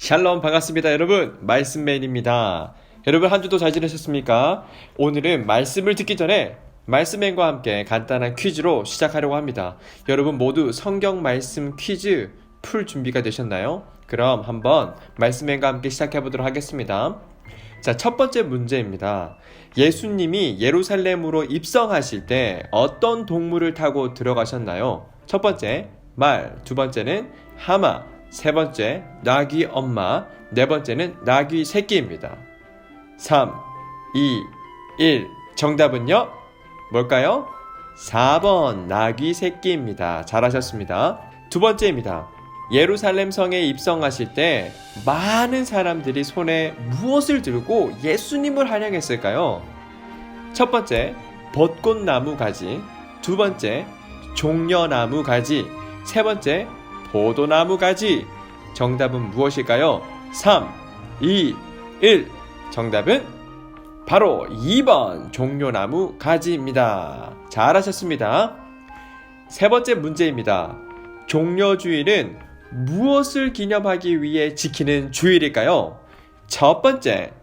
샬롬 반갑습니다 여러분, 말씀맨입니다. 여러분 한 주도 잘 지내셨습니까? 오늘은 말씀을 듣기 전에 말씀맨과 함께 간단한 퀴즈로 시작하려고 합니다. 여러분 모두 성경 말씀 퀴즈 풀 준비가 되셨나요? 그럼 한번 말씀맨과 함께 시작해 보도록 하겠습니다. 자, 첫 번째 문제입니다. 예수님이 예루살렘으로 입성하실 때 어떤 동물을 타고 들어가셨나요? 첫 번째 말, 두 번째는 하마, 세 번째 나귀 엄마, 네 번째는 나귀 새끼입니다. 3, 2, 1 정답은요? 뭘까요? 4번 나귀 새끼입니다. 잘하셨습니다. 두 번째입니다. 예루살렘 성에 입성하실 때 많은 사람들이 손에 무엇을 들고 예수님을 환영했을까요? 첫 번째 벚꽃나무 가지, 두 번째 종려나무 가지, 세 번째 포도나무 가지. 정답은 무엇일까요? 3, 2, 1 정답은 바로 2번 종려나무 가지입니다. 잘하셨습니다. 세 번째 문제입니다. 종려주일은 무엇을 기념하기 위해 지키는 주일일까요? 첫 번째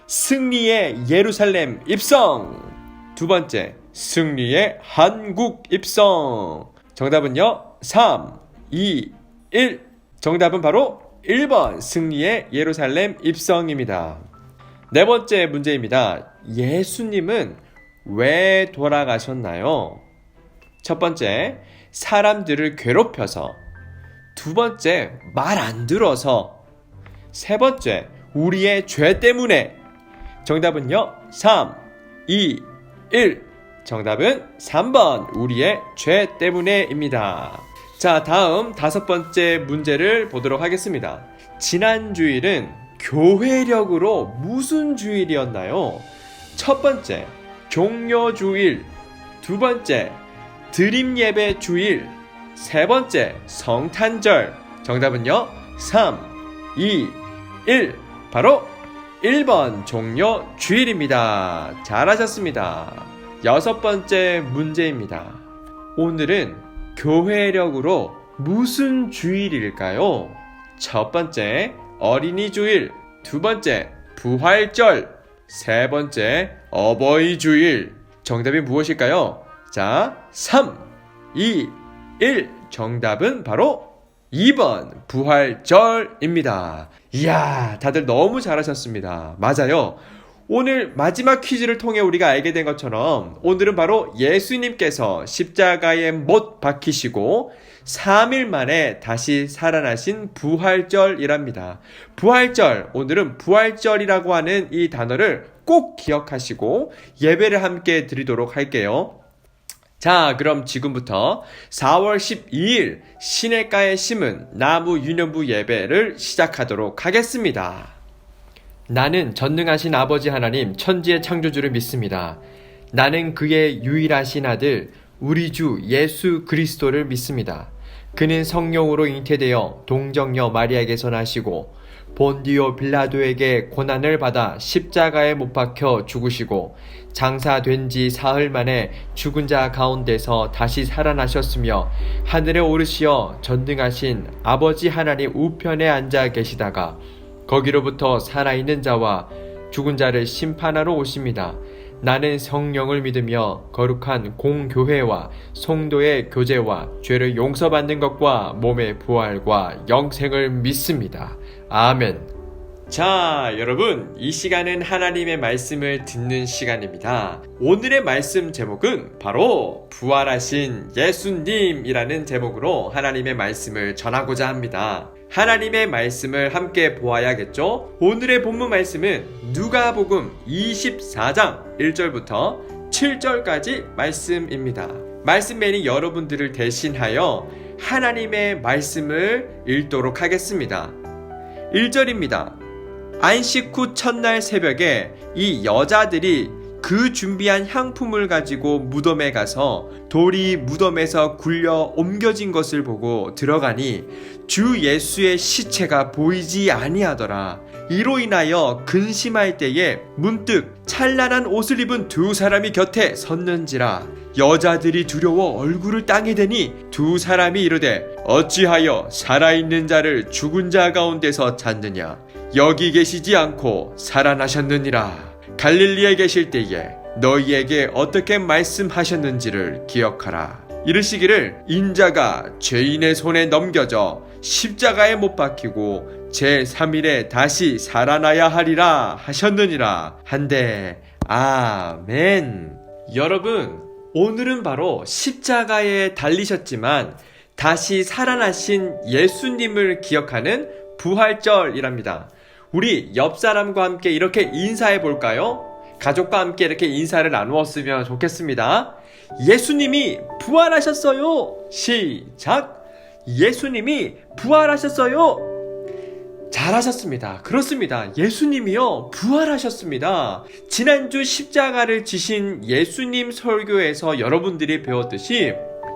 승리의 예루살렘 입성, 두 번째 승리의 한국 입성. 정답은요 3, 2, 1 정답은 바로 1번 승리의 예루살렘 입성입니다. 네 번째 문제입니다. 예수님은 왜 돌아가셨나요? 첫 번째 사람들을 괴롭혀서, 두 번째 말 안 들어서, 세 번째 우리의 죄 때문에. 정답은요 3, 2, 1 정답은 3번 우리의 죄 때문에입니다. 자, 다음 다섯 번째 문제를 보도록 하겠습니다. 지난 주일은 교회력으로 무슨 주일이었나요? 첫 번째 종려주일, 두 번째 드림예배 주일, 세 번째 성탄절. 정답은요 3, 2, 1 바로 1번 종려주일입니다. 잘하셨습니다. 여섯 번째 문제입니다. 오늘은 교회력으로 무슨 주일일까요? 첫 번째 어린이 주일, 두 번째 부활절, 세 번째 어버이 주일. 정답이 무엇일까요? 자, 3, 2, 1 정답은 바로 2번 부활절입니다. 이야, 다들 너무 잘하셨습니다. 맞아요. 오늘 마지막 퀴즈를 통해 우리가 알게 된 것처럼 오늘은 바로 예수님께서 십자가에 못 박히시고 3일 만에 다시 살아나신 부활절이랍니다. 부활절, 오늘은 부활절이라고 하는 이 단어를 꼭 기억하시고 예배를 함께 드리도록 할게요. 자, 그럼 지금부터 4월 12일 시냇가에 심은 나무 유년부 예배를 시작하도록 하겠습니다. 나는 전능하신 아버지 하나님 천지의 창조주를 믿습니다. 나는 그의 유일하신 아들 우리 주 예수 그리스도를 믿습니다. 그는 성령으로 잉태되어 동정녀 마리아에게서 나시고 본디오 빌라도에게 고난을 받아 십자가에 못 박혀 죽으시고 장사된 지 사흘 만에 죽은 자 가운데서 다시 살아나셨으며 하늘에 오르시어 전능하신 아버지 하나님 우편에 앉아 계시다가 거기로부터 살아있는 자와 죽은 자를 심판하러 오십니다. 나는 성령을 믿으며 거룩한 공교회와 성도의 교제와 죄를 용서받는 것과 몸의 부활과 영생을 믿습니다. 아멘. 자, 여러분, 이 시간은 하나님의 말씀을 듣는 시간입니다. 오늘의 말씀 제목은 바로 부활하신 예수님이라는 제목으로 하나님의 말씀을 전하고자 합니다. 하나님의 말씀을 함께 보아야겠죠? 오늘의 본문 말씀은 누가복음 24장 1절부터 7절까지 말씀입니다. 말씀맨이 여러분들을 대신하여 하나님의 말씀을 읽도록 하겠습니다. 1절입니다. 안식 후 첫날 새벽에 이 여자들이 그 준비한 향품을 가지고 무덤에 가서 돌이 무덤에서 굴려 옮겨진 것을 보고 들어가니 주 예수의 시체가 보이지 아니하더라. 이로 인하여 근심할 때에 문득 찬란한 옷을 입은 두 사람이 곁에 섰는지라. 여자들이 두려워 얼굴을 땅에 대니 두 사람이 이르되 어찌하여 살아있는 자를 죽은 자 가운데서 찾느냐 여기 계시지 않고 살아나셨느니라. 갈릴리에 계실 때에 너희에게 어떻게 말씀하셨는지를 기억하라. 이르시기를 인자가 죄인의 손에 넘겨져 십자가에 못 박히고 제3일에 다시 살아나야 하리라 하셨느니라 한데 아멘. 여러분, 오늘은 바로 십자가에 달리셨지만 다시 살아나신 예수님을 기억하는 부활절이랍니다. 우리 옆 사람과 함께 이렇게 인사해 볼까요? 가족과 함께 이렇게 인사를 나누었으면 좋겠습니다. 예수님이 부활하셨어요. 시작. 예수님이 부활하셨어요. 잘하셨습니다. 그렇습니다. 예수님이요 부활하셨습니다. 지난주 십자가를 지신 예수님 설교에서 여러분들이 배웠듯이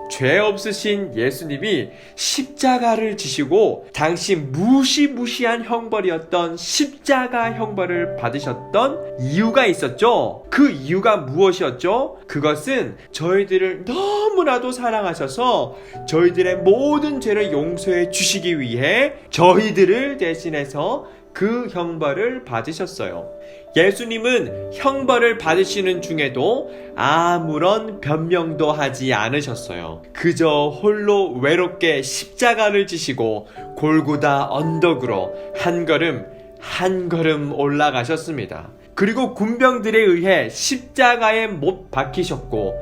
죄 없으신 예수님이 십자가를 지시고 당시 무시무시한 형벌이었던 십자가 형벌을 받으셨던 이유가 있었죠. 그 이유가 무엇이었죠? 그것은 저희들을 너무나도 사랑하셔서 저희들의 모든 죄를 용서해 주시기 위해 저희들을 대신해서 그 형벌을 받으셨어요. 예수님은 형벌을 받으시는 중에도 아무런 변명도 하지 않으셨어요. 그저 홀로 외롭게 십자가를 지시고 골고다 언덕으로 한 걸음 한 걸음 올라가셨습니다. 그리고 군병들에 의해 십자가에 못 박히셨고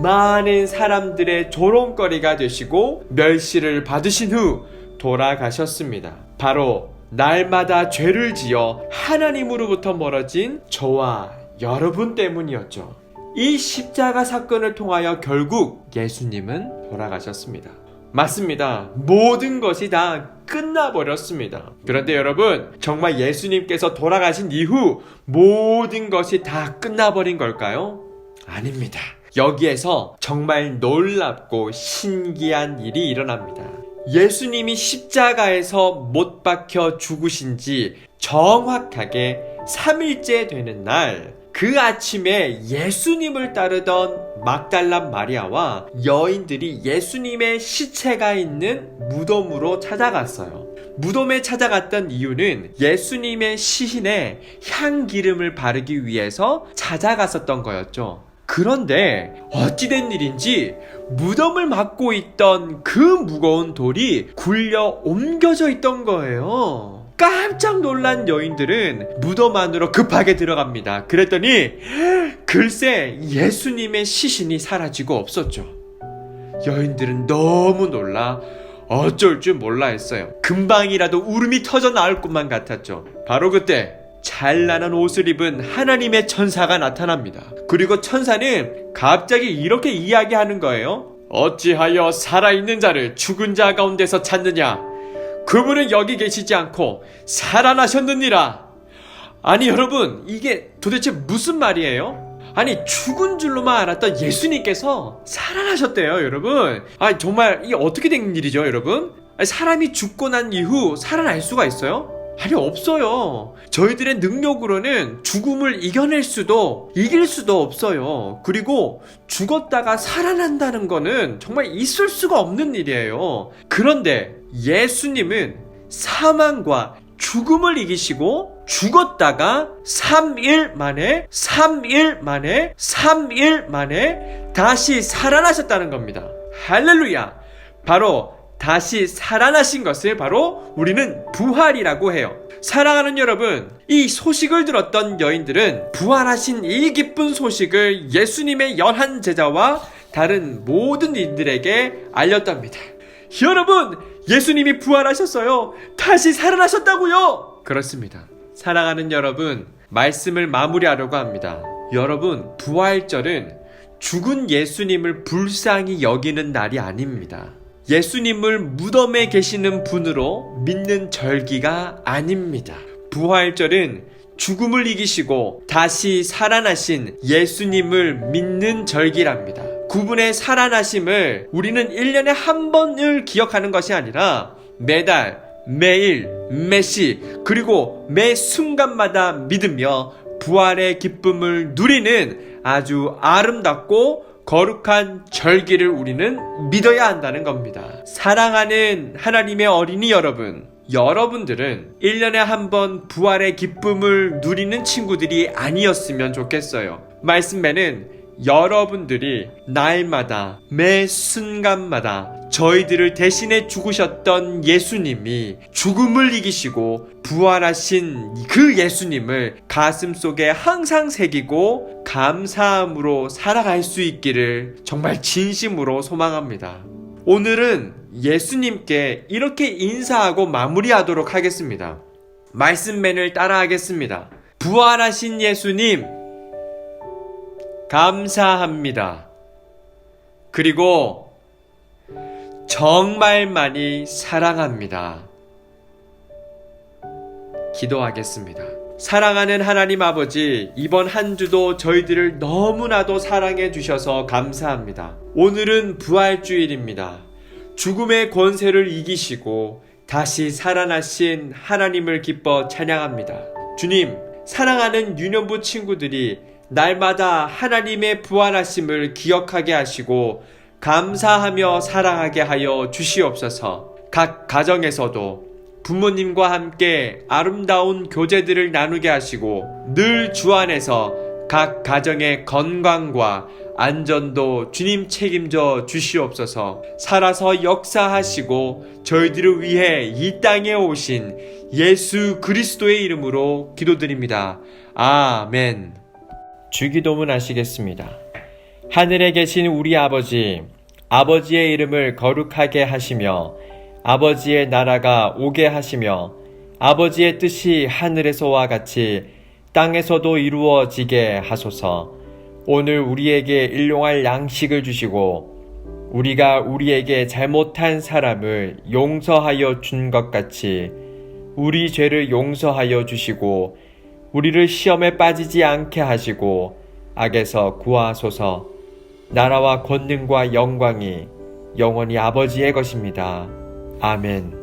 많은 사람들의 조롱거리가 되시고 멸시를 받으신 후 돌아가셨습니다. 바로 날마다 죄를 지어 하나님으로부터 멀어진 저와 여러분 때문이었죠. 이 십자가 사건을 통하여 결국 예수님은 돌아가셨습니다. 맞습니다. 모든 것이 다 끝나버렸습니다. 그런데 여러분, 정말 예수님께서 돌아가신 이후 모든 것이 다 끝나버린 걸까요? 아닙니다. 여기에서 정말 놀랍고 신기한 일이 일어납니다. 예수님이 십자가에서 못 박혀 죽으신 지 정확하게 3일째 되는 날, 그 아침에 예수님을 따르던 막달라 마리아와 여인들이 예수님의 시체가 있는 무덤으로 찾아갔어요. 무덤에 찾아갔던 이유는 예수님의 시신에 향기름을 바르기 위해서 찾아갔었던 거였죠. 그런데 어찌된 일인지 무덤을 막고 있던 그 무거운 돌이 굴려 옮겨져 있던 거예요. 깜짝 놀란 여인들은 무덤 안으로 급하게 들어갑니다. 그랬더니 글쎄 예수님의 시신이 사라지고 없었죠. 여인들은 너무 놀라 어쩔 줄 몰라 했어요. 금방이라도 울음이 터져 나올 것만 같았죠. 바로 그때 찬란한 옷을 입은 하나님의 천사가 나타납니다. 그리고 천사는 갑자기 이렇게 이야기하는 거예요. 어찌하여 살아있는 자를 죽은 자 가운데서 찾느냐? 그분은 여기 계시지 않고 살아나셨느니라. 아니 여러분, 이게 도대체 무슨 말이에요? 아니 죽은 줄로만 알았던 예수님께서 살아나셨대요, 여러분. 아니 정말 이게 어떻게 된 일이죠, 여러분? 아니, 사람이 죽고 난 이후 살아날 수가 있어요? 아니 없어요. 저희들의 능력으로는 죽음을 이길 수도 없어요. 그리고 죽었다가 살아난다는 거는 정말 있을 수가 없는 일이에요. 그런데 예수님은 사망과 죽음을 이기시고 죽었다가 3일 만에 다시 살아나셨다는 겁니다. 할렐루야. 바로 다시 살아나신 것을 바로 우리는 부활이라고 해요. 사랑하는 여러분, 이 소식을 들었던 여인들은 부활하신 이 기쁜 소식을 예수님의 11 제자와 다른 모든 이들에게 알렸답니다. 여러분, 예수님이 부활하셨어요. 다시 살아나셨다고요. 그렇습니다. 사랑하는 여러분, 말씀을 마무리하려고 합니다. 여러분, 부활절은 죽은 예수님을 불쌍히 여기는 날이 아닙니다. 예수님을 무덤에 계시는 분으로 믿는 절기가 아닙니다. 부활절은 죽음을 이기시고 다시 살아나신 예수님을 믿는 절기랍니다. 그분의 살아나심을 우리는 1년에 한 번을 기억하는 것이 아니라 매달, 매일, 매시, 그리고 매 순간마다 믿으며 부활의 기쁨을 누리는 아주 아름답고 거룩한 절기를 우리는 믿어야 한다는 겁니다. 사랑하는 하나님의 어린이 여러분, 여러분들은 1년에 한 번 부활의 기쁨을 누리는 친구들이 아니었으면 좋겠어요. 말씀에는 여러분들이 날마다 매 순간마다 저희들을 대신해 죽으셨던 예수님이 죽음을 이기시고 부활하신 그 예수님을 가슴속에 항상 새기고 감사함으로 살아갈 수 있기를 정말 진심으로 소망합니다. 오늘은 예수님께 이렇게 인사하고 마무리하도록 하겠습니다. 말씀맨을 따라하겠습니다. 부활하신 예수님, 감사합니다. 그리고 정말 많이 사랑합니다. 기도하겠습니다. 사랑하는 하나님 아버지, 이번 한 주도 저희들을 너무나도 사랑해 주셔서 감사합니다. 오늘은 부활주일입니다. 죽음의 권세를 이기시고 다시 살아나신 하나님을 기뻐 찬양합니다. 주님, 사랑하는 유년부 친구들이 날마다 하나님의 부활하심을 기억하게 하시고 감사하며 살아가게 하여 주시옵소서. 각 가정에서도 부모님과 함께 아름다운 교제들을 나누게 하시고 늘 주 안에서 각 가정의 건강과 안전도 주님 책임져 주시옵소서. 살아서 역사하시고 저희들을 위해 이 땅에 오신 예수 그리스도의 이름으로 기도드립니다. 아멘. 주기도문 하시겠습니다. 하늘에 계신 우리 아버지, 아버지의 이름을 거룩하게 하시며 아버지의 나라가 오게 하시며 아버지의 뜻이 하늘에서와 같이 땅에서도 이루어지게 하소서. 오늘 우리에게 일용할 양식을 주시고 우리가 우리에게 잘못한 사람을 용서하여 준 것 같이 우리 죄를 용서하여 주시고 우리를 시험에 빠지지 않게 하시고 악에서 구하소서. 나라와 권능과 영광이 영원히 아버지의 것입니다. 아멘.